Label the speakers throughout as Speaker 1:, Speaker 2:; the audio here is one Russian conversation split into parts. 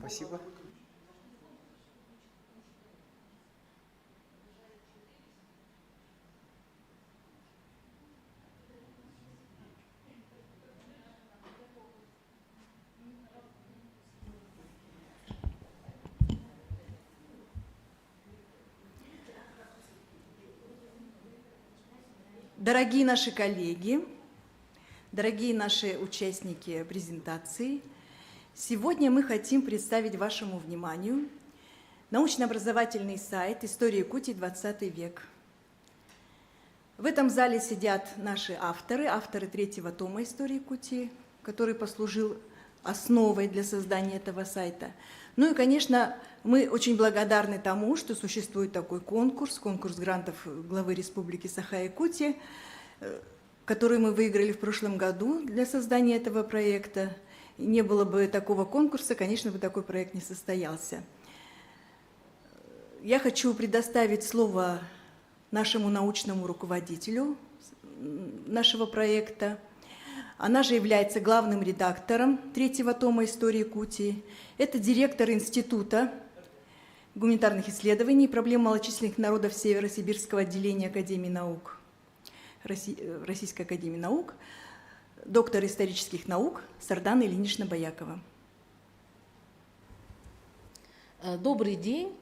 Speaker 1: Спасибо.
Speaker 2: Дорогие наши коллеги, дорогие наши участники презентации, сегодня мы хотим представить вашему вниманию научно-образовательный сайт «История Якутии. 20 век». В этом зале сидят наши авторы третьего тома «Истории Якутии», который послужил основой для создания этого сайта. Ну и, конечно, мы очень благодарны тому, что существует такой конкурс грантов главы Республики Саха-Якутия, который мы выиграли в прошлом году для создания этого проекта. И не было бы такого конкурса, конечно, бы такой проект не состоялся. Я хочу предоставить слово нашему научному руководителю нашего проекта. Она же является главным редактором третьего тома «Истории Якутии». Это директор Института гуманитарных исследований и проблем малочисленных народов Северо-Сибирского отделения Академии наук, Российской академии наук, доктор исторических наук Сардана Ильинична Боякова.
Speaker 3: Добрый день,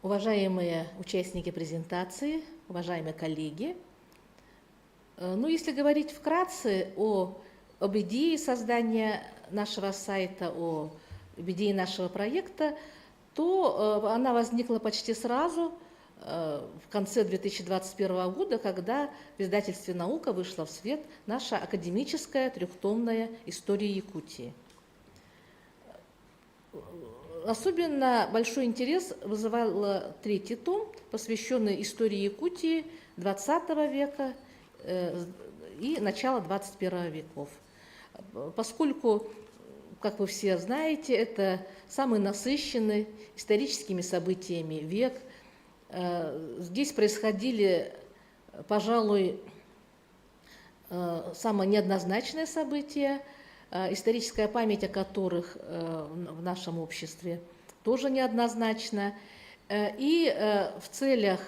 Speaker 3: уважаемые участники презентации, уважаемые коллеги. Ну, если говорить вкратце об идее создания нашего сайта, об идее нашего проекта, то она возникла почти сразу, в конце 2021 года, когда в издательстве «Наука» вышла в свет наша академическая трехтомная «История Якутии». Особенно большой интерес вызывал третий том, посвященный истории Якутии XX века и начала XXI веков. Поскольку, как вы все знаете, это самый насыщенный историческими событиями век. Здесь происходили, пожалуй, самые неоднозначные события, историческая память о которых в нашем обществе тоже неоднозначна. И в целях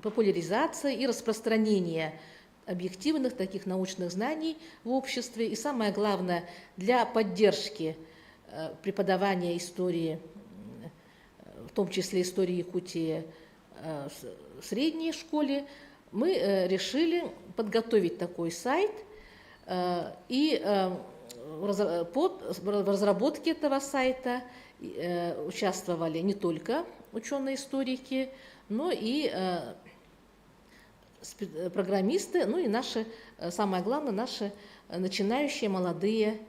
Speaker 3: популяризации и распространения объективных таких научных знаний в обществе, и самое главное, для поддержки преподавания истории, в том числе истории Якутии в средней школе, мы решили подготовить такой сайт, и в разработке этого сайта участвовали не только ученые-историки, но и программисты, ну и наши, самое главное, наши начинающие молодые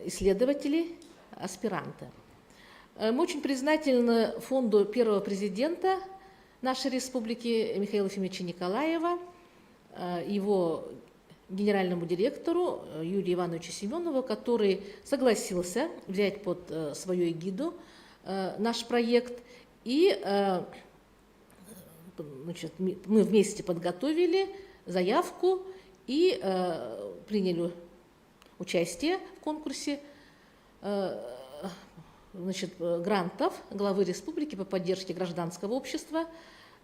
Speaker 3: исследователи, аспиранты. Мы очень признательны фонду первого президента нашей республики Михаила Ефимовича Николаева, его генеральному директору Юрию Ивановичу Семенову, который согласился взять под свою эгиду наш проект. И мы вместе подготовили заявку и приняли участие в конкурсе грантов главы республики по поддержке гражданского общества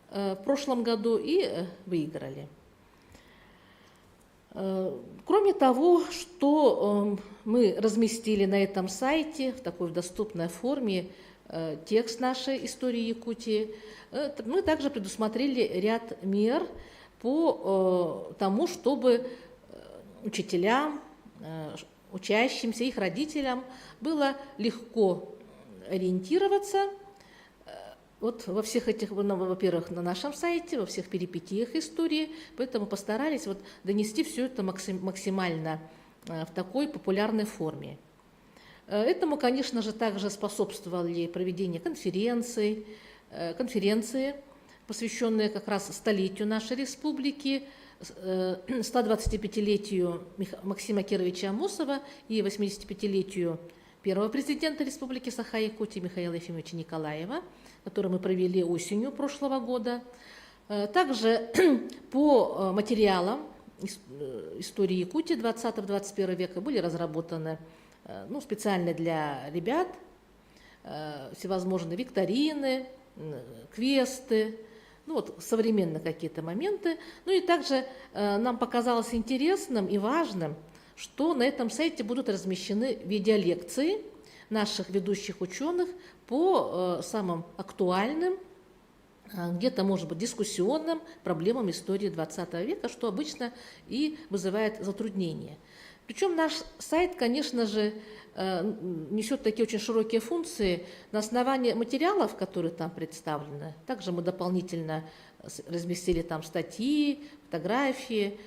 Speaker 3: в прошлом году и выиграли. Кроме того, что мы разместили на этом сайте в такой доступной форме текст нашей истории Якутии, мы также предусмотрели ряд мер по тому, чтобы учителям, учащимся, их родителям было легко ориентироваться во всех этих, во-первых, на нашем сайте, во всех перипетиях истории, поэтому постарались донести все это максимально в такой популярной форме. Этому, конечно же, также способствовали проведение конференции, посвященные как раз столетию нашей республики, 125-летию Максима Кировича Амосова и 85-летию первого президента Республики Саха-Якутии Михаила Ефимовича Николаева, который мы провели осенью прошлого года. Также по материалам истории Якутии 20-21 века были разработаны ну, специально для ребят, всевозможные викторины, квесты, ну вот современные какие-то моменты. Ну и также нам показалось интересным и важным, что на этом сайте будут размещены видеолекции наших ведущих ученых по самым актуальным, где-то, может быть, дискуссионным проблемам истории XX века, что обычно и вызывает затруднения. Причем наш сайт, конечно же, несет такие очень широкие функции. На основании материалов, которые там представлены, также мы дополнительно разместили там статьи, фотографии,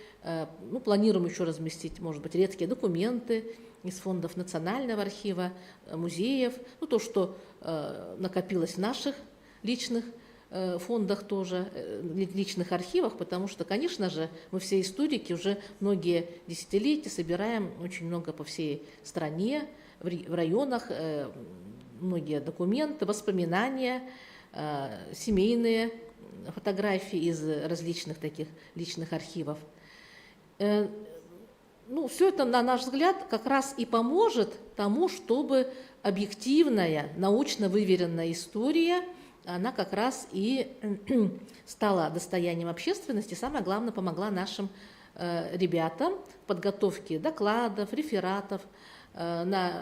Speaker 3: ну, планируем еще разместить, может быть, редкие документы из фондов Национального архива, музеев, ну, то, что накопилось в наших личных фондах тоже, личных архивах, потому что, конечно же, мы все историки уже многие десятилетия собираем очень много по всей стране, в районах, многие документы, воспоминания, семейные фотографии из различных таких личных архивов. Ну, все это, на наш взгляд, как раз и поможет тому, чтобы объективная, научно выверенная история, она как раз и стала достоянием общественности, самое главное, помогла нашим ребятам в подготовке докладов, рефератов, на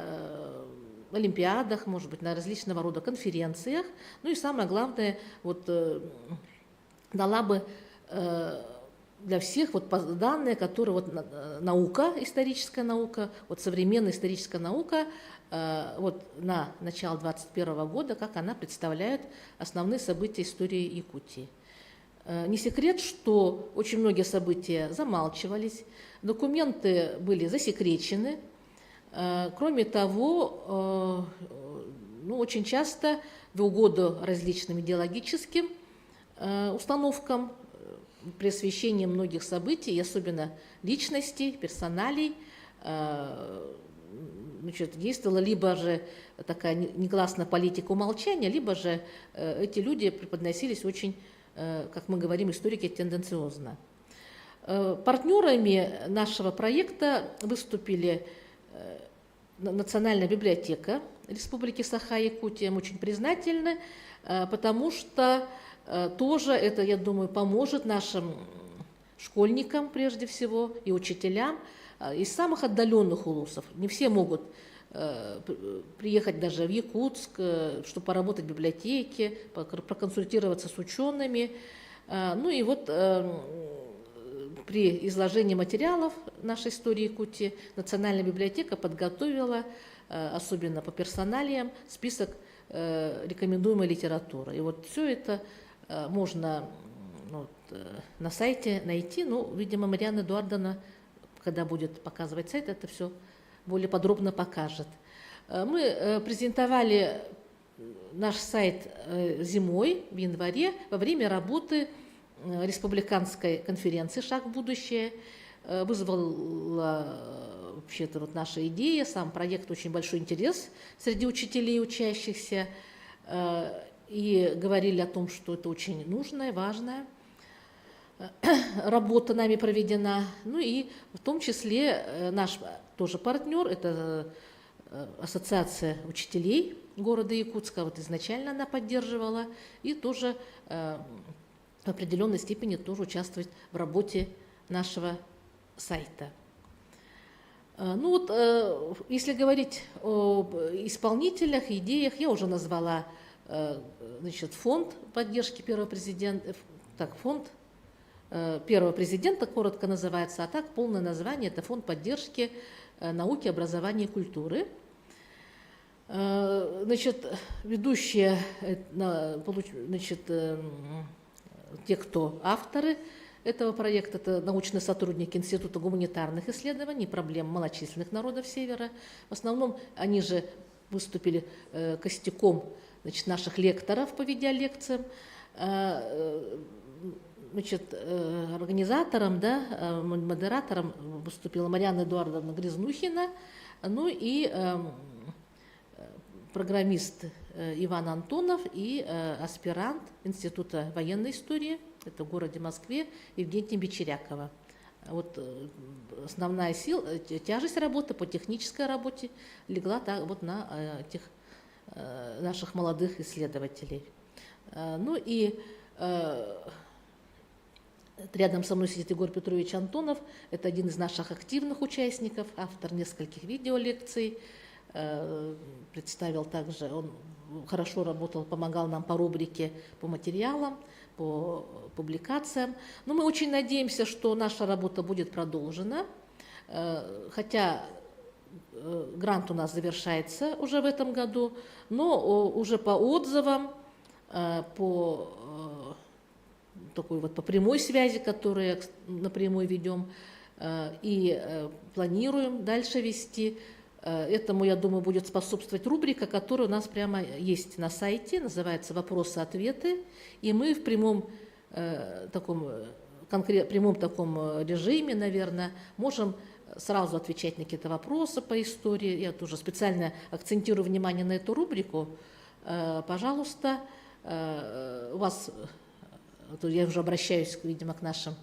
Speaker 3: олимпиадах, может быть, на различного рода конференциях. Ну и самое главное, вот, дала бы для всех вот данные, которые вот наука, историческая наука, вот современная историческая наука, вот на начало 2021 года, как она представляет основные события истории Якутии. Не секрет, что очень многие события замалчивались, документы были засекречены. Кроме того, ну, очень часто в угоду различным идеологическим установкам при освещении многих событий, и особенно личностей, персоналей, значит, действовала либо же такая негласная политика умолчания, либо же эти люди преподносились очень, как мы говорим, историки, тенденциозно. Партнерами нашего проекта выступили Национальная библиотека Республики Саха-Якутия. Мы очень признательны, потому что тоже это, я думаю, поможет нашим школьникам прежде всего и учителям из самых отдаленных улусов. Не все могут приехать даже в Якутск, чтобы поработать в библиотеке, проконсультироваться с учеными. Ну и вот при изложении материалов нашей истории Якутии Национальная библиотека подготовила, особенно по персоналиям, список рекомендуемой литературы. И вот все это можно на сайте найти. Ну, видимо, Марианна Эдуардовна, когда будет показывать сайт, это все более подробно покажет. Мы презентовали наш сайт зимой, в январе, во время работы республиканской конференции «Шаг в будущее». Вызвала вообще-то вот наша идея, сам проект очень большой интерес среди учителей и учащихся. И говорили о том, что это очень нужная, важная работа нами проведена. Ну и в том числе наш тоже партнер, это Ассоциация учителей города Якутска, вот изначально она поддерживала и тоже в определенной степени тоже участвует в работе нашего сайта. Ну вот, если говорить об исполнителях, идеях, я уже назвала, значит, фонд поддержки первого президента, так, фонд первого президента коротко называется, а так полное название – это фонд поддержки науки, образования и культуры. Значит, ведущие, значит, те, кто авторы этого проекта, это научный сотрудник Института гуманитарных исследований, проблем малочисленных народов Севера. В основном они же выступили костяком, значит, наших лекторов по видеолекциям. Значит, организатором, да, модератором выступила Марианна Эдуардовна Грязнухина, ну и программист Иван Антонов и аспирант Института военной истории, это в городе Москве, Евгения Бечерякова. Вот основная сила, тяжесть работы по технической работе легла вот на этих наших молодых исследователей. Ну и рядом со мной сидит Егор Петрович Антонов, это один из наших активных участников, автор нескольких видеолекций, представил также, он хорошо работал, помогал нам по рубрике, по материалам, по публикациям. Но мы очень надеемся, что наша работа будет продолжена, хотя грант у нас завершается уже в этом году, но уже по отзывам, по такой вот по прямой связи, которую напрямую ведем и планируем дальше вести. Этому, я думаю, будет способствовать рубрика, которая у нас прямо есть на сайте, называется «Вопросы-ответы». И мы в прямом таком режиме, наверное, можем сразу отвечать на какие-то вопросы по истории. Я тоже специально акцентирую внимание на эту рубрику. Пожалуйста, у вас, я уже обращаюсь, видимо, к нашим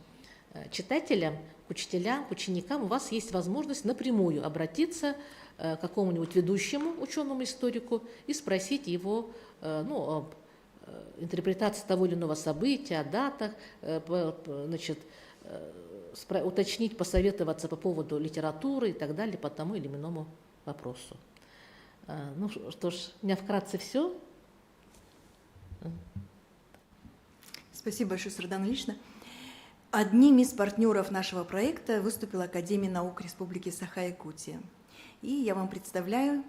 Speaker 3: читателям, к учителям, к ученикам, у вас есть возможность напрямую обратиться к какому-нибудь ведущему ученому-историку и спросить его об интерпретации того или иного события, о датах, значит, уточнить, посоветоваться по поводу литературы и так далее по тому или иному вопросу. Ну что ж, у меня вкратце все.
Speaker 2: Спасибо большое, Сардана Ильична. Одним из партнеров нашего проекта выступила Академия наук Республики Саха-Якутия. И я вам представляю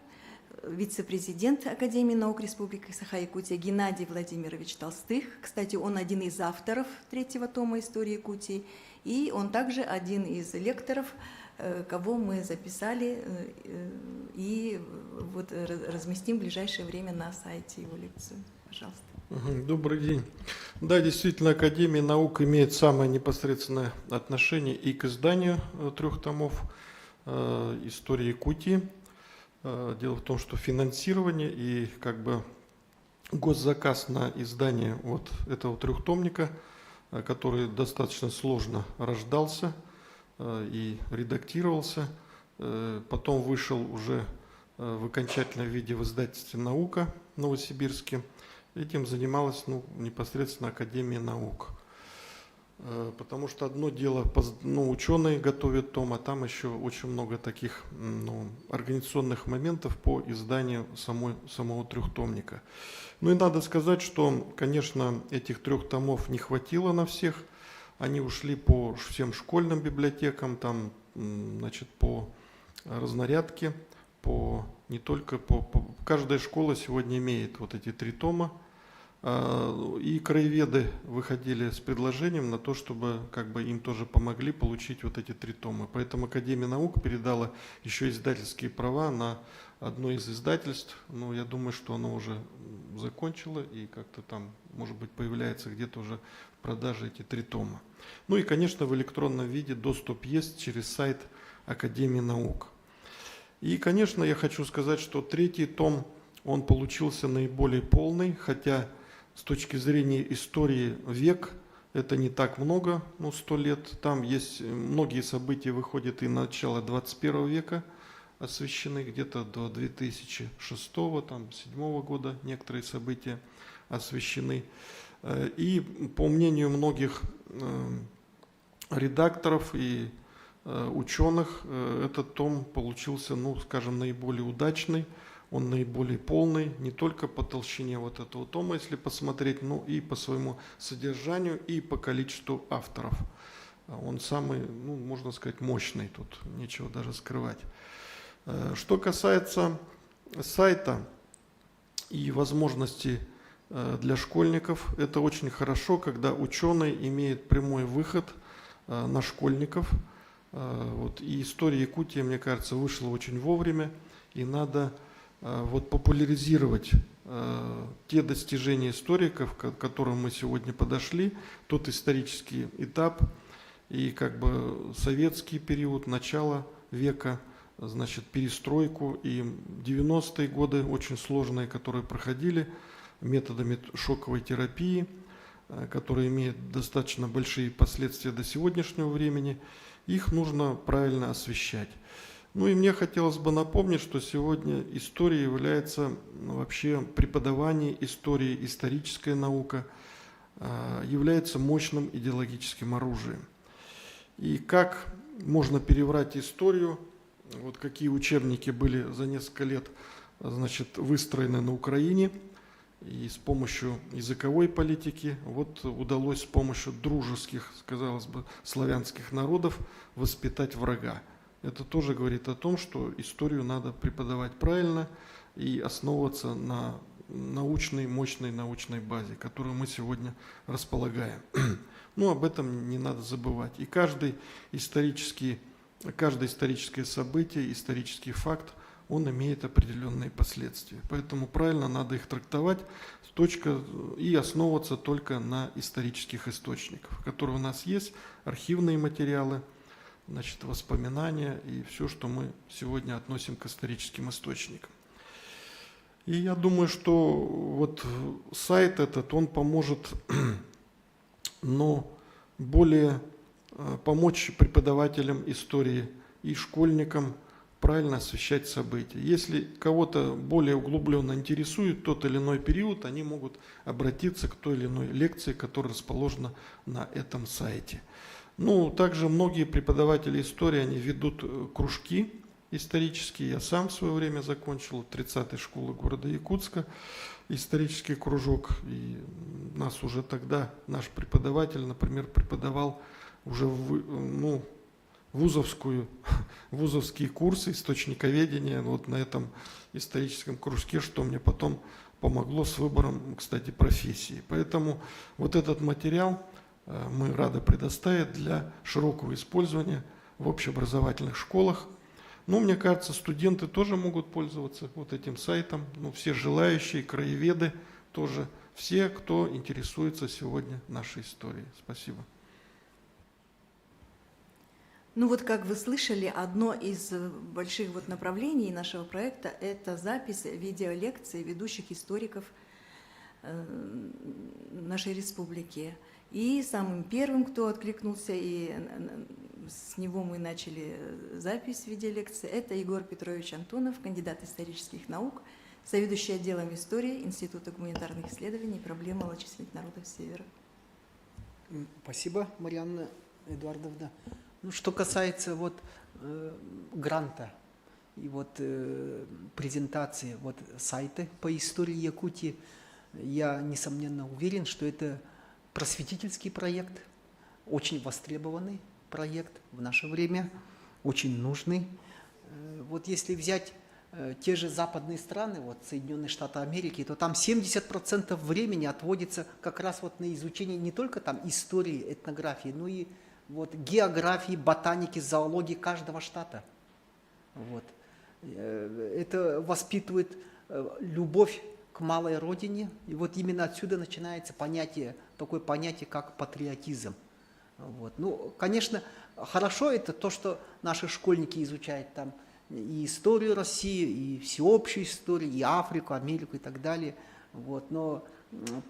Speaker 2: вице-президент Академии наук Республики Саха-Якутия Геннадий Владимирович Толстых. Кстати, он один из авторов третьего тома истории Якутии, и он также один из лекторов, кого мы записали и вот разместим в ближайшее время на сайте его лекцию. Пожалуйста.
Speaker 1: Добрый день. Да, действительно, Академия наук имеет самое непосредственное отношение и к изданию 3 томов истории Якутии. Дело в том, что финансирование и как бы госзаказ на издание вот этого 3-томника, который достаточно сложно рождался и редактировался, потом вышел уже в окончательном виде в издательстве «Наука» в Новосибирске. Этим занималась непосредственно Академия наук. Потому что одно дело, ученые готовят том, а там еще очень много таких организационных моментов по изданию самого 3-томника. Ну и надо сказать, что, конечно, этих 3 томов не хватило на всех. Они ушли по всем школьным библиотекам, там, значит, по разнарядке, не только каждая школа сегодня имеет вот эти 3 тома. И краеведы выходили с предложением на то, чтобы как бы им тоже помогли получить вот эти 3 тома. Поэтому Академия наук передала еще издательские права на одно из издательств. Но я думаю, что оно уже закончило и как-то там, может быть, появляется где-то уже в продаже эти 3 тома. Ну и, конечно, в электронном виде доступ есть через сайт Академии наук. И, конечно, я хочу сказать, что 3-й том, он получился наиболее полный, хотя с точки зрения истории век это не так много, 100 лет. Там есть многие события, выходят и начала 21 века освещены, где-то до 2006-2007 года некоторые события освещены. И по мнению многих редакторов и ученых, этот том получился, скажем, наиболее удачный. Он наиболее полный, не только по толщине вот этого тома, если посмотреть, но и по своему содержанию, и по количеству авторов. Он самый, можно сказать, мощный, тут нечего даже скрывать. Что касается сайта и возможностей для школьников, это очень хорошо, когда ученый имеет прямой выход на школьников. Вот, и история Якутии, мне кажется, вышла очень вовремя, и надо популяризировать те достижения историков, к которым мы сегодня подошли, тот исторический этап и как бы советский период, начало века, значит, перестройку и 90-е годы очень сложные, которые проходили методами шоковой терапии, которые имеют достаточно большие последствия до сегодняшнего времени, их нужно правильно освещать. Ну и мне хотелось бы напомнить, что сегодня история является вообще преподавание истории, историческая наука является мощным идеологическим оружием. И как можно переврать историю, вот какие учебники были за несколько лет, значит, выстроены на Украине, и с помощью языковой политики вот удалось с помощью дружеских, казалось бы, славянских народов воспитать врага. Это тоже говорит о том, что историю надо преподавать правильно и основываться на научной, мощной научной базе, которую мы сегодня располагаем. Ну, об этом не надо забывать. И каждое историческое событие, исторический факт, он имеет определенные последствия. Поэтому правильно надо их трактовать и основываться только на исторических источниках, которые у нас есть, архивные материалы, значит, воспоминания и все, что мы сегодня относим к историческим источникам. И я думаю, что вот сайт этот, он поможет, более помочь преподавателям истории и школьникам правильно освещать события. Если кого-то более углубленно интересует тот или иной период, они могут обратиться к той или иной лекции, которая расположена на этом сайте. Ну, также многие преподаватели истории, они ведут кружки исторические. Я сам в свое время закончил 30-й школы города Якутска, исторический кружок. И нас уже тогда, наш преподаватель, например, преподавал уже вузовские курсы источниковедения вот на этом историческом кружке, что мне потом помогло с выбором, кстати, профессии. Поэтому вот этот материал мы рады предоставить для широкого использования в общеобразовательных школах. Но мне кажется, студенты тоже могут пользоваться вот этим сайтом. Ну, все желающие, краеведы тоже, все, кто интересуется сегодня нашей историей. Спасибо.
Speaker 2: Ну вот, как вы слышали, одно из больших вот направлений нашего проекта – это запись видеолекций ведущих историков нашей республики. И самым первым, кто откликнулся, и с него мы начали запись видеолекции, это Егор Петрович Антонов, кандидат исторических наук, заведующий отделом истории Института гуманитарных исследований и проблем малочисленных народов Севера.
Speaker 4: Спасибо, Марьяна Эдуардовна. Ну, что касается вот гранта и вот презентации вот сайта по истории Якутии, я несомненно уверен, что это просветительский проект, очень востребованный проект в наше время, очень нужный. Вот если взять те же западные страны, вот Соединенные Штаты Америки, то там 70% времени отводится как раз вот на изучение не только там истории, этнографии, но и вот географии, ботаники, зоологии каждого штата. Вот. Это воспитывает любовь к малой родине. И вот именно отсюда начинается такое понятие, как патриотизм. Вот. Ну, конечно, хорошо это то, что наши школьники изучают там и историю России, и всеобщую историю, и Африку, Америку и так далее. Вот. Но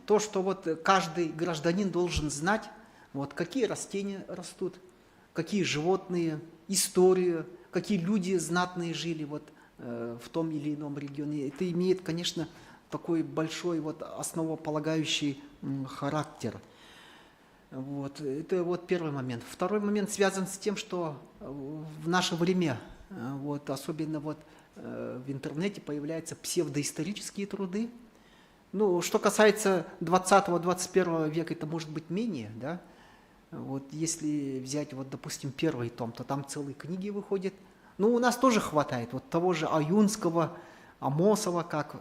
Speaker 4: то, что вот каждый гражданин должен знать, вот, какие растения растут, какие животные, историю, какие люди знатные жили вот, в том или ином регионе. Это имеет, конечно, такой большой вот, основополагающий характер. Вот. Это вот первый момент. Второй момент связан с тем, что в наше время, вот, особенно вот, в интернете появляются псевдоисторические труды. Ну, что касается 20-21 века, это может быть менее, да. Вот если взять, вот, допустим, первый том, то там целые книги выходят. Ну, у нас тоже хватает вот того же Аюнского, Амосова, как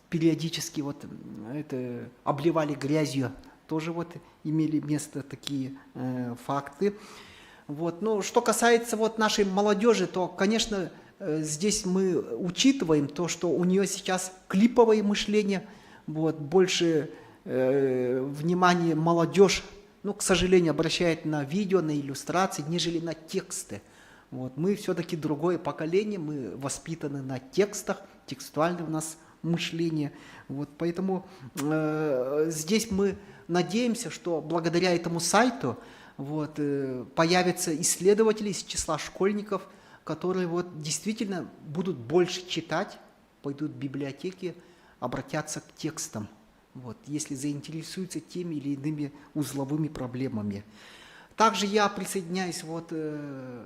Speaker 4: периодически вот это обливали грязью, тоже вот имели место такие факты. Вот. Но что касается вот нашей молодежи, то, конечно, здесь мы учитываем то, что у нее сейчас клиповое мышление, вот, больше внимания молодежь, ну, к сожалению, обращает на видео, на иллюстрации, нежели на тексты. Вот. Мы все-таки другое поколение, мы воспитаны на текстах, текстуальный у нас мышления. Вот, поэтому здесь мы надеемся, что благодаря этому сайту вот, появятся исследователи из числа школьников, которые вот, действительно будут больше читать, пойдут в библиотеки, обратятся к текстам, вот, если заинтересуются теми или иными узловыми проблемами. Также я присоединяюсь вот, к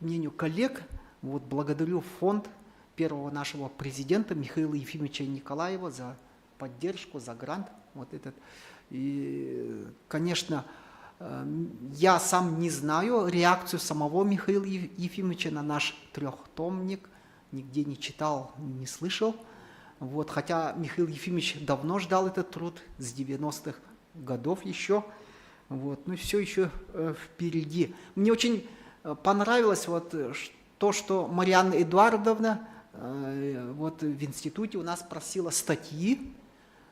Speaker 4: мнению коллег, вот, благодарю фонд первого нашего президента Михаила Ефимовича Николаева за поддержку, за грант. Вот этот. И, конечно, я сам не знаю реакцию самого Михаила Ефимовича на наш трехтомник, нигде не читал, не слышал. Вот, хотя Михаил Ефимович давно ждал этот труд, с 90-х годов еще. Вот, но все еще впереди. Мне очень понравилось вот, то, что Марианна Эдуардовна вот, в институте у нас просила статьи.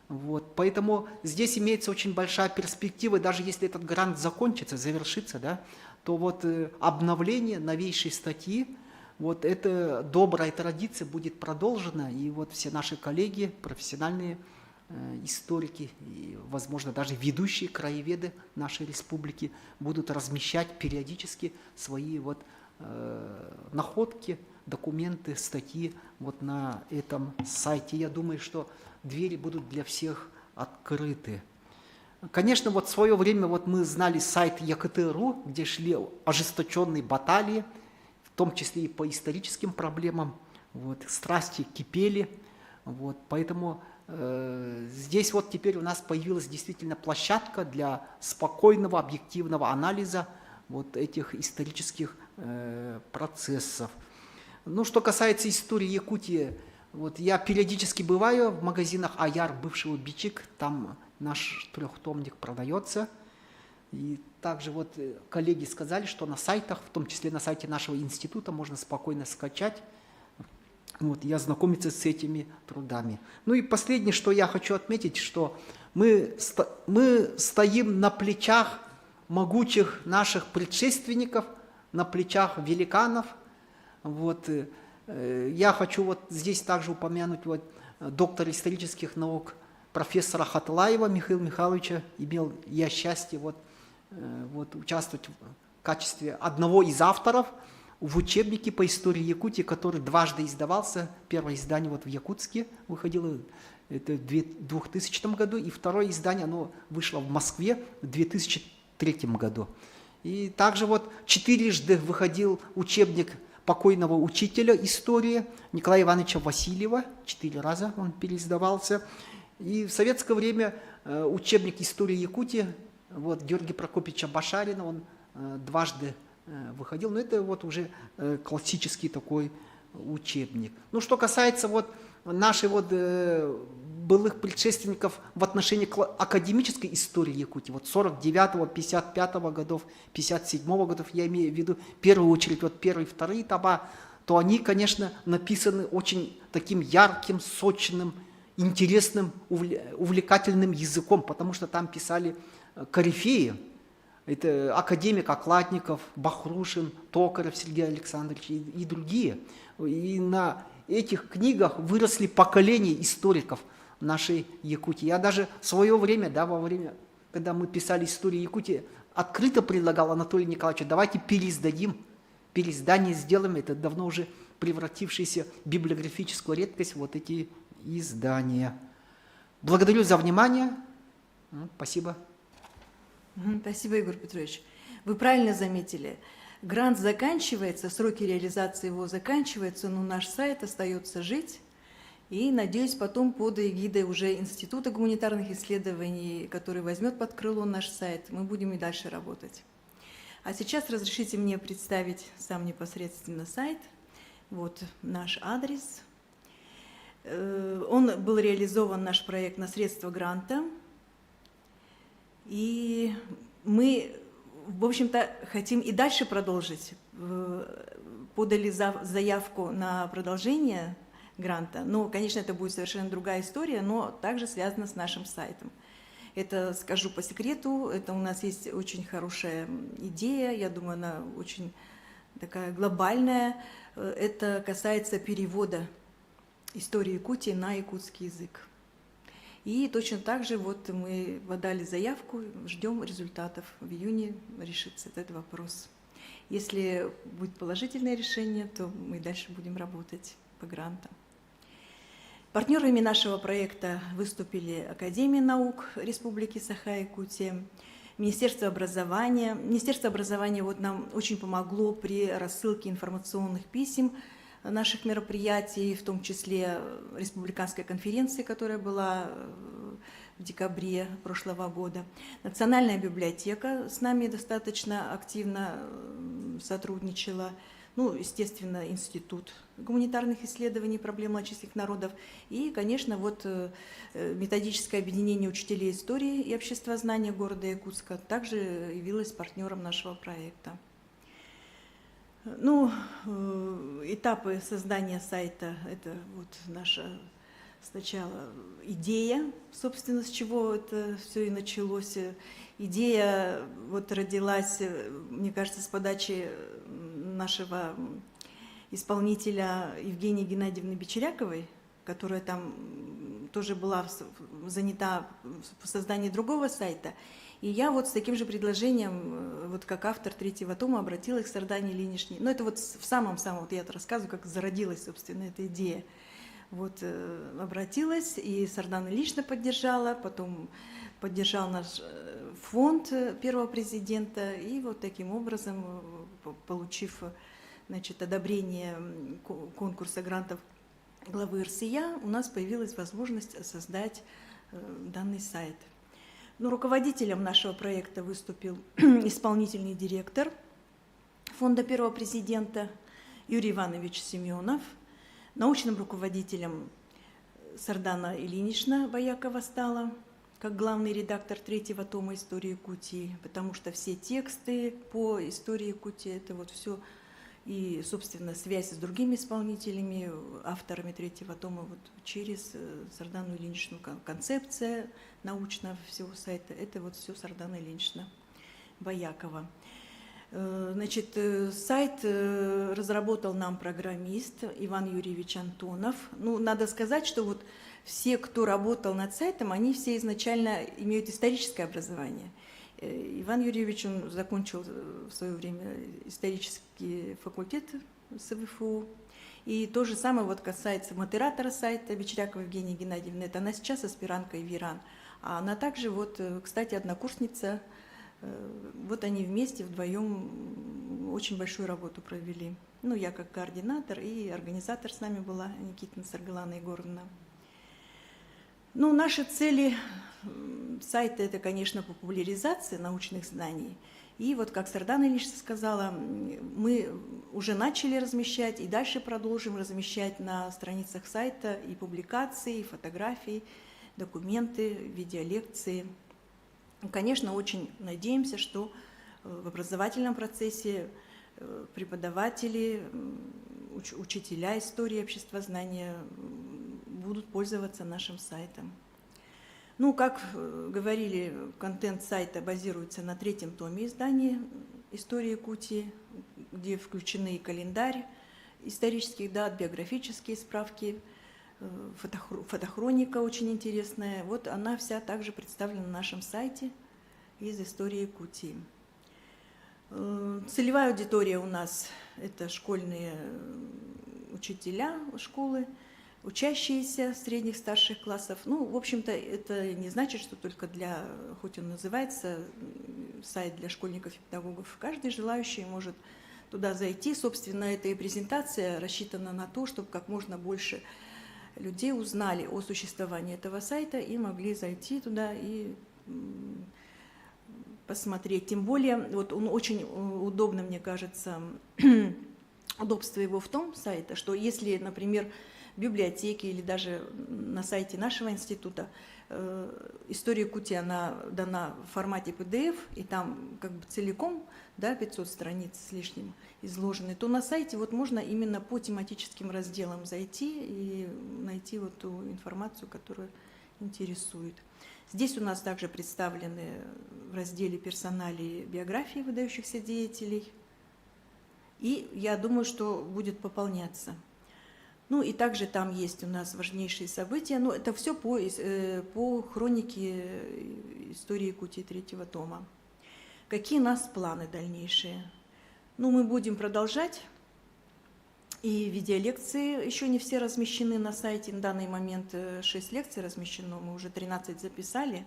Speaker 4: Вот, поэтому здесь имеется очень большая перспектива, даже если этот грант закончится, завершится, да, то вот обновление новейшей статьи, вот эта добрая традиция будет продолжена, и вот все наши коллеги, профессиональные историки и, возможно, даже ведущие краеведы нашей республики будут размещать периодически свои вот, находки, документы, статьи вот на этом сайте. Я думаю, что двери будут для всех открыты. Конечно, вот в свое время вот мы знали сайт ЯКТ.ру, где шли ожесточенные баталии, в том числе и по историческим проблемам. Вот, страсти кипели. Вот, поэтому здесь вот теперь у нас появилась действительно площадка для спокойного, объективного анализа вот этих исторических процессов. Ну, что касается истории Якутии, вот я периодически бываю в магазинах Аяр, бывшего Бичик, там наш трехтомник продается. И также вот коллеги сказали, что на сайтах, в том числе на сайте нашего института, можно спокойно скачать вот, и ознакомиться с этими трудами. Ну и последнее, что я хочу отметить, что мы стоим на плечах могучих наших предшественников, на плечах великанов. Вот, я хочу вот здесь также упомянуть вот, доктора исторических наук, профессора Хатлаева Михаила Михайловича. Имел я счастье вот, участвовать в качестве одного из авторов в учебнике по истории Якутии, который дважды издавался. Первое издание вот в Якутске выходило это в 2000 году, и второе издание оно вышло в Москве в 2003 году. И также вот 4 выходил учебник покойного учителя истории Николая Ивановича Васильева, 4 раза он переиздавался. И в советское время учебник истории Якутии вот, Георгия Прокопьевича Башарина, он дважды выходил, но это вот уже классический такой учебник. Ну, что касается вот наших вот, былых предшественников в отношении к академической истории Якутии, вот 49-го, 55-го годов, 57-го годов, я имею в виду в первую очередь вот первые и вторые тома, то они, конечно, написаны очень таким ярким, сочным, интересным, увлекательным языком, потому что там писали корифеи. Это академик Окладников, Бахрушин, Токарев Сергей Александрович и другие. И на этих книгах выросли поколения историков нашей Якутии. Я даже в свое время, да, во время, когда мы писали историю Якутии, открыто предлагал Анатолию Николаевичу, давайте переиздадим, переиздание сделаем. Это давно уже превратившиеся в библиографическую редкость вот эти издания. Благодарю за внимание. Спасибо.
Speaker 2: Спасибо, Егор Петрович. Вы правильно заметили. Грант заканчивается, сроки реализации его заканчиваются, но наш сайт остается жить. И, надеюсь, потом под эгидой уже Института гуманитарных исследований, который возьмет под крыло наш сайт, мы будем и дальше работать. А сейчас разрешите мне представить сам непосредственно сайт. Вот наш адрес. Он был реализован, наш проект, на средства гранта. И мы, в общем-то, хотим и дальше продолжить. Подали заявку на продолжение гранта. Но, конечно, это будет совершенно другая история, но также связана с нашим сайтом. Это, скажу по секрету, это у нас есть очень хорошая идея, я думаю, она очень такая глобальная. Это касается перевода истории Якутии на якутский язык. И точно так же вот мы подали заявку, ждем результатов. В июне решится этот вопрос. Если будет положительное решение, то мы дальше будем работать по грантам. Партнерами нашего проекта выступили Академия наук Республики Саха-Якутия, Министерство образования. Министерство образования вот нам очень помогло при рассылке информационных писем наших мероприятий, в том числе республиканской конференции, которая была в декабре прошлого года. Национальная библиотека с нами достаточно активно сотрудничала. Ну, естественно, Институт гуманитарных исследований проблем малочисленных народов. И, конечно, вот методическое объединение учителей истории и обществознания города Якутска также явилось партнером нашего проекта. Ну, этапы создания сайта – это вот наша сначала идея, собственно, с чего это все и началось. Идея вот родилась, мне кажется, с подачи нашего исполнителя Евгении Геннадьевны Бечеряковой, которая там тоже была занята в создании другого сайта. И я вот с таким же предложением, вот как автор третьего тома, обратилась к Сардане Ильиничне. Ну, это вот в самом-самом, вот я это рассказываю, как зародилась, собственно, эта идея. Вот обратилась, и Сардана лично поддержала, потом поддержал наш фонд первого президента, и вот таким образом, получив, значит, одобрение конкурса грантов главы РСИЯ, у нас появилась возможность создать данный сайт. Ну, руководителем нашего проекта выступил исполнительный директор фонда первого президента Юрий Иванович Семенов, научным руководителем Сардана Ильинична Баякова стала, как главный редактор третьего тома «Истории Якутии», потому что все тексты по истории Якутии, это вот все, и, собственно, связь с другими исполнителями, авторами третьего тома вот через Сардану Ильиничну, концепция научного всего сайта, это вот все Сардана Ильинична Баякова. Значит, сайт разработал нам программист Иван Юрьевич Антонов. Ну, надо сказать, что вот все, кто работал над сайтом, они все изначально имеют историческое образование. Иван Юрьевич, он закончил в свое время исторический факультет СВФУ. И то же самое вот касается модератора сайта Бечерякова Евгения Геннадьевны. Это она сейчас аспирантка ИВИРАН. А она также, вот, кстати, однокурсница. Вот они вместе, вдвоем очень большую работу провели. Ну, я как координатор, и организатор с нами была Никитина Саргалана Егоровна. Ну, наши цели сайта – это, конечно, популяризация научных знаний. И вот, как Сардана Ильинична сказала, мы уже начали размещать и дальше продолжим размещать на страницах сайта и публикации, и фотографии, документы, видеолекции. Конечно, очень надеемся, что в образовательном процессе преподаватели, учителя истории обществознания будут пользоваться нашим сайтом. Ну, как говорили, контент сайта базируется на третьем томе издания «Истории Якутии», где включены календарь исторических дат, биографические справки, фотохроника очень интересная. Вот она вся также представлена на нашем сайте из истории Якутии. Целевая аудитория у нас – это школьные учителя школы, учащиеся средних, старших классов. Ну, в общем-то, это не значит, что только для, хоть он называется сайт для школьников и педагогов, каждый желающий может туда зайти. Собственно, эта и презентация рассчитана на то, чтобы как можно больше людей узнали о существовании этого сайта и могли зайти туда и посмотреть. Тем более, вот он очень удобно, мне кажется, удобство его в том сайта, что если, например, в библиотеке или даже на сайте нашего института история Якутии, она дана в формате PDF, и там как бы целиком, да, 500 страниц с лишним изложены, то на сайте вот можно именно по тематическим разделам зайти и найти вот ту информацию, которая интересует. Здесь у нас также представлены в разделе персоналии биографии выдающихся деятелей, и я думаю, что будет пополняться. Ну и также там есть у нас важнейшие события. Ну, это все по хронике истории Якутии третьего тома. Какие у нас планы дальнейшие? Ну, мы будем продолжать. И видеолекции еще не все размещены на сайте. На данный момент 6 лекций размещено, мы уже 13 записали.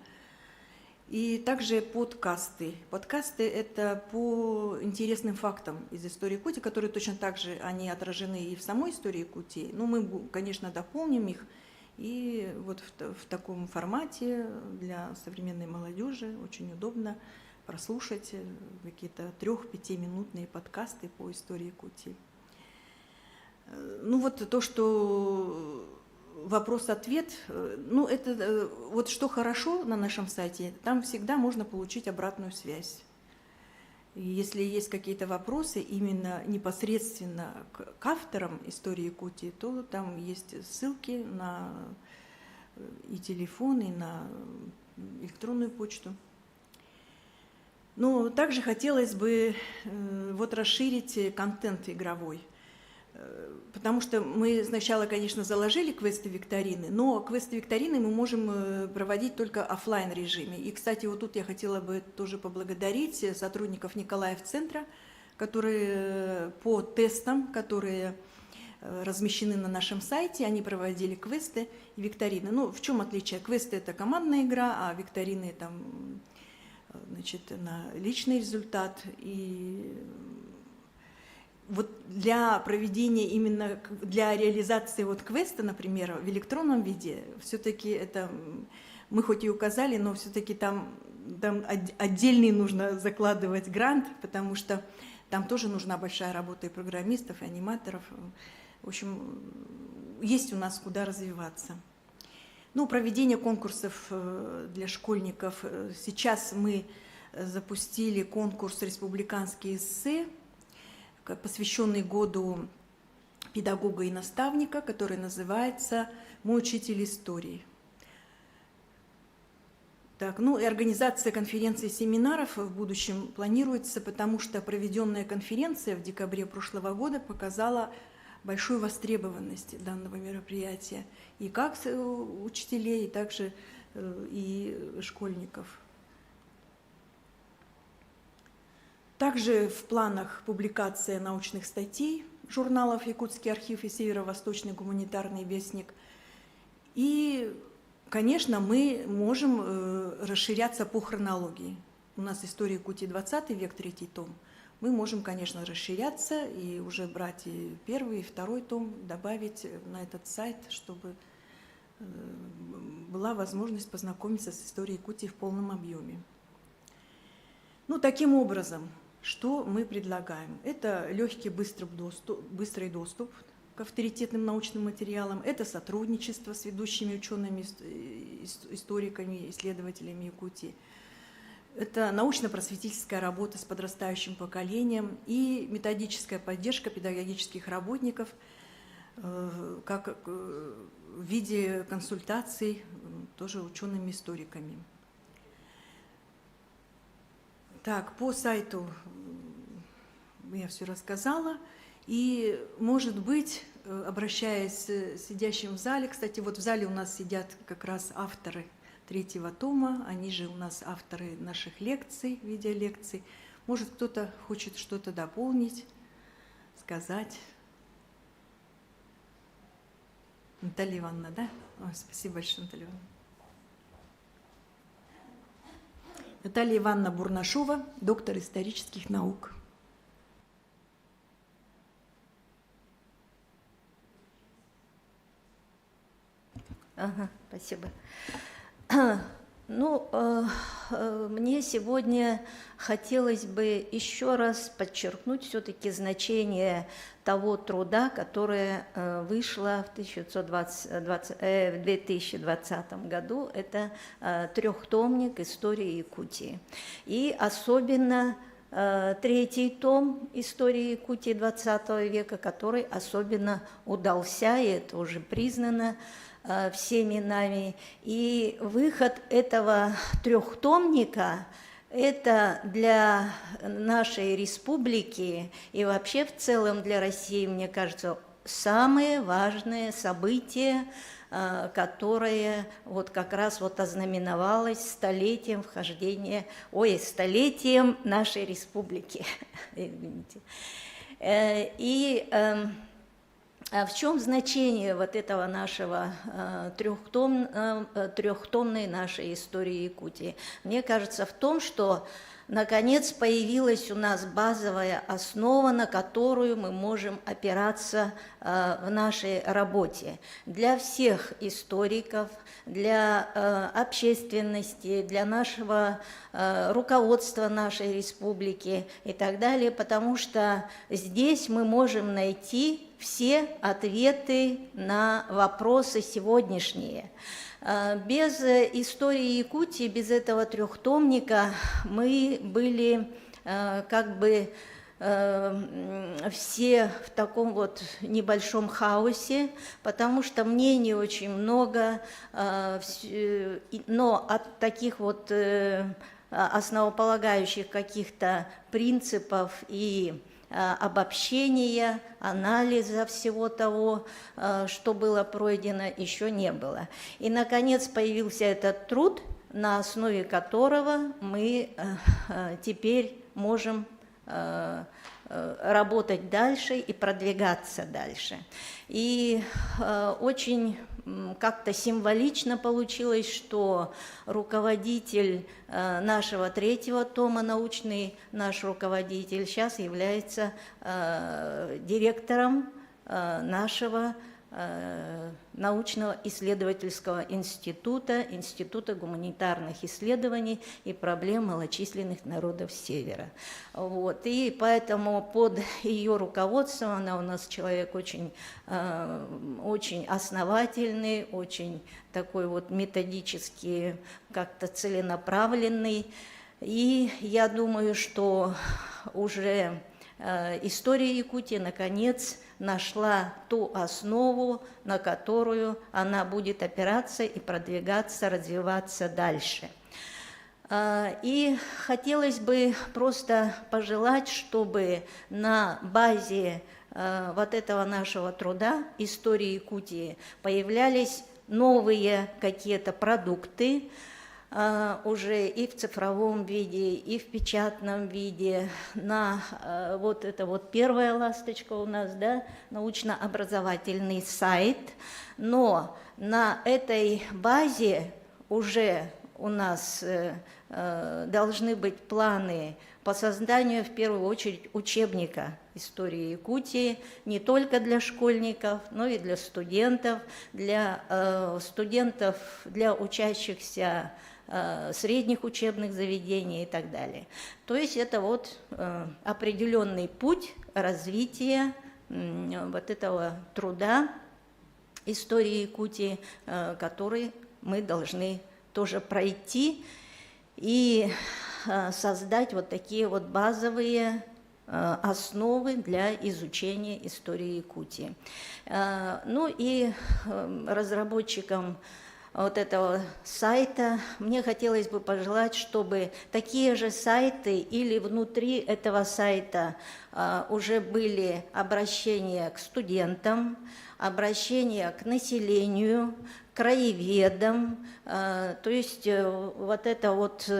Speaker 2: И также подкасты. Подкасты – это по интересным фактам из истории Якутии, которые точно так же они отражены и в самой истории Якутии. Но мы, конечно, дополним их. И вот в таком формате для современной молодежи очень удобно прослушать какие-то 3-5-минутные подкасты по истории Якутии. Ну вот то, что вопрос-ответ, ну это вот что хорошо на нашем сайте, там всегда можно получить обратную связь. И если есть какие-то вопросы именно непосредственно к авторам истории Якутии, то там есть ссылки на и телефон, и на электронную почту. Но также хотелось бы вот расширить контент игровой. Потому что мы сначала, конечно, заложили квесты-викторины, но квесты-викторины мы можем проводить только в офлайн режиме. И, кстати, вот тут я хотела бы тоже поблагодарить сотрудников Николаев-центра, которые по тестам, которые размещены на нашем сайте, они проводили квесты и викторины. Ну, в чем отличие? Квесты – это командная игра, а викторины – там, значит, на личный результат. И вот для проведения, именно для реализации вот квеста, например, в электронном виде, все-таки это, мы хоть и указали, но все-таки там отдельный нужно закладывать грант, потому что там тоже нужна большая работа и программистов, и аниматоров. В общем, есть у нас куда развиваться. Ну, проведение конкурсов для школьников. Сейчас мы запустили конкурс «Республиканские эссе», посвященный году педагога и наставника, который называется «Мой учитель истории». Так, ну и организация конференций и семинаров в будущем планируется, потому что проведенная конференция в декабре прошлого года показала большую востребованность данного мероприятия и как учителей, и также и школьников. Также в планах публикация научных статей журналов «Якутский архив» и «Северо-Восточный гуманитарный вестник». И, конечно, мы можем расширяться по хронологии. У нас история Якутии 20 век, 3-й том. Мы можем, конечно, расширяться и уже брать и 1-й, и 2-й том, добавить на этот сайт, чтобы была возможность познакомиться с историей Якутии в полном объеме. Ну, таким образом, что мы предлагаем? Это легкий, быстрый доступ к авторитетным научным материалам, это сотрудничество с ведущими учеными, историками, исследователями Якутии, это научно-просветительская работа с подрастающим поколением и методическая поддержка педагогических работников как в виде консультаций тоже учеными-историками. Так, по сайту я все рассказала. И, может быть, обращаясь к сидящим в зале, кстати, вот в зале у нас сидят как раз авторы 3-го тома, они же у нас авторы наших лекций, видеолекций. Может, кто-то хочет что-то дополнить, сказать. Наталья Ивановна, да? Ой, спасибо большое, Наталья Ивановна. Наталья Ивановна Бурнашова, доктор исторических наук.
Speaker 5: Ага, спасибо. Ну, мне сегодня хотелось бы еще раз подчеркнуть все-таки значение того труда, которое вышло в 2020 году. Это трехтомник истории Якутии. И особенно 3-й том истории Якутии XX века, который особенно удался, и это уже признано всеми нами. И выход этого трехтомника – это для нашей республики и вообще в целом для России, мне кажется, самые важные события, которое вот как раз вот ознаменовалось столетием столетием нашей республики. Извините. В чем значение вот этого нашего трехтомной нашей истории Якутии? Мне кажется, в том, что наконец появилась у нас базовая основа, на которую мы можем опираться в нашей работе. Для всех историков, для общественности, для нашего руководства нашей республики и так далее, потому что здесь мы можем найти все ответы на вопросы сегодняшние. Без истории Якутии, без этого трехтомника мы были как бы все в таком вот небольшом хаосе, потому что мнений очень много, но от таких вот основополагающих каких-то принципов и обобщения, анализа всего того, что было пройдено, еще не было. И, наконец, появился этот труд, на основе которого мы теперь можем работать дальше и продвигаться дальше. И очень как-то символично получилось, что руководитель нашего третьего тома, научный наш руководитель, сейчас является директором нашего научно-исследовательского института, Института гуманитарных исследований и проблем малочисленных народов Севера. Вот. И поэтому под ее руководством, она у нас человек очень, очень основательный, очень такой вот методически как-то целенаправленный. И я думаю, что уже история Якутии, наконец, нашла ту основу, на которую она будет опираться и продвигаться, развиваться дальше. И хотелось бы просто пожелать, чтобы на базе вот этого нашего труда, истории Якутии, появлялись новые какие-то продукты, уже и в цифровом виде, и в печатном виде. На вот это вот первая ласточка у нас, да, научно-образовательный сайт. Но на этой базе уже у нас должны быть планы по созданию, в первую очередь, учебника истории Якутии, не только для школьников, но и для студентов, для учащихся средних учебных заведений и так далее. То есть это вот определенный путь развития вот этого труда истории Якутии, который мы должны тоже пройти и создать вот такие вот базовые основы для изучения истории Якутии. Ну и разработчикам вот этого сайта мне хотелось бы пожелать, чтобы такие же сайты или внутри этого сайта уже были обращения к студентам, обращения к населению, краеведам, то есть вот это вот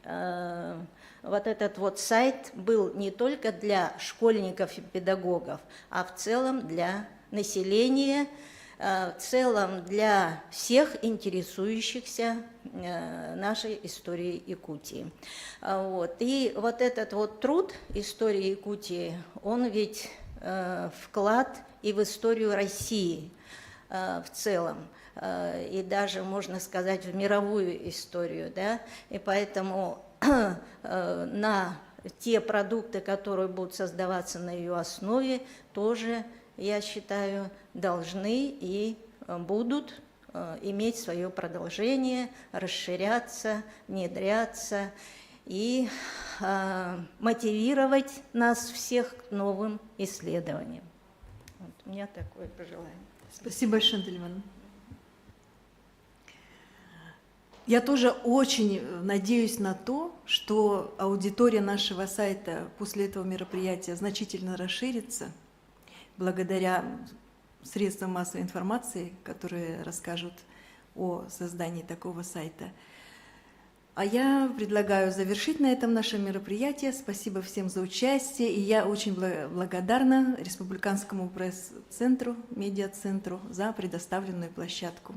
Speaker 5: этот вот сайт был не только для школьников и педагогов, а в целом для населения, в целом для всех интересующихся нашей историей Якутии. Вот. И вот этот вот труд истории Якутии, он ведь вклад и в историю России в целом, и даже, можно сказать, в мировую историю, да, и поэтому на те продукты, которые будут создаваться на ее основе, тоже, я считаю, должны и будут иметь свое продолжение, расширяться, внедряться и мотивировать нас всех к новым исследованиям. Вот у меня такое пожелание.
Speaker 2: Спасибо большое, Наталья Ивановна. Я тоже очень надеюсь на то, что аудитория нашего сайта после этого мероприятия значительно расширится. благодаря средствам массовой информации, которые расскажут о создании такого сайта. А я предлагаю завершить на этом наше мероприятие. Спасибо всем за участие. И я очень благодарна Республиканскому пресс-центру, медиа-центру за предоставленную площадку.